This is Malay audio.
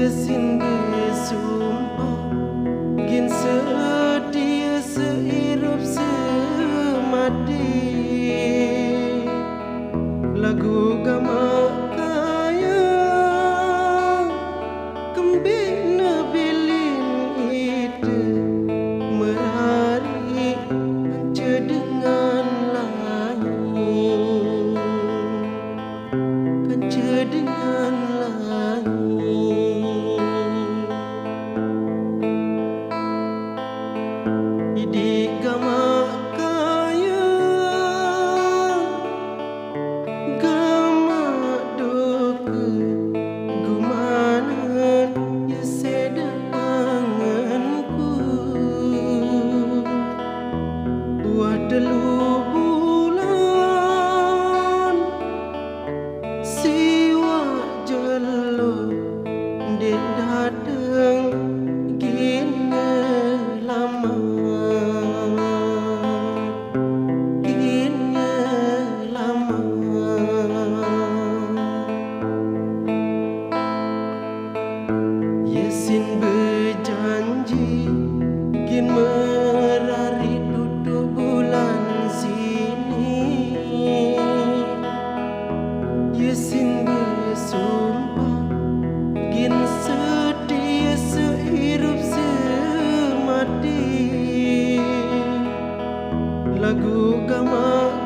Yesin bersumpah gin sedia sehirup semati lagu gama kaya kembina bilin itu merari anca dengan langit anca dengan langit idik gama kaya gama doke gumanan ya sedanganku buat telu bulan siwa jelo den dateng gini lama Yesin berjanji gin merari duduk bulan sini Yesin bersumpah gin sedia sehirup semati lagu gama